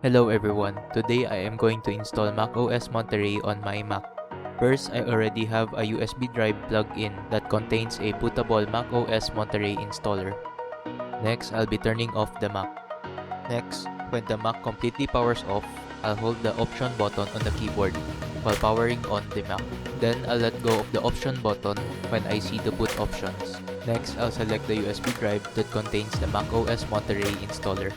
Hello everyone, today I am going to install Mac OS Monterey on my Mac. First, I already have a USB drive plugged in that contains a bootable Mac OS Monterey installer. Next, I'll be turning off the Mac. Next, when the Mac completely powers off, I'll hold the option button on the keyboard while powering on the Mac. Then I'll let go of the option button when I see the boot options. Next, I'll select the USB drive that contains the Mac OS Monterey installer.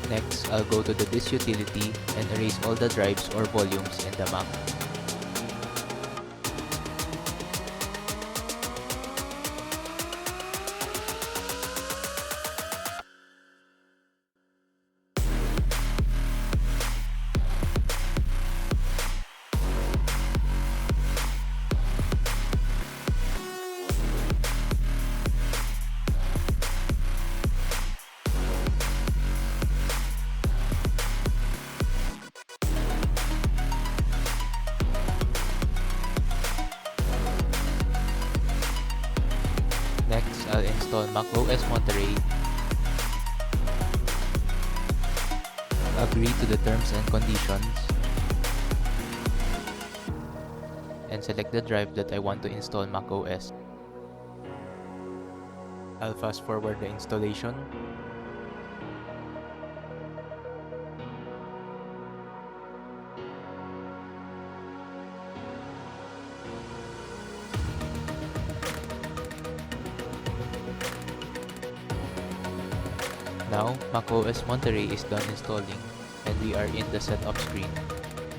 Next, I'll go to the disk utility and erase all the drives or volumes in the Mac. Next, I'll install Mac OS Monterey, agree to the terms and conditions, and select the drive that I want to install Mac OS. I'll fast forward the installation. Now, Mac OS Monterey is done installing and we are in the setup screen.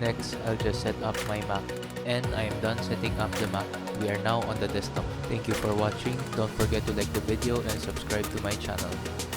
Next, I'll just set up my Mac and I am done setting up the Mac. We are now on the desktop. Thank you for watching. Don't forget to like the video and subscribe to my channel.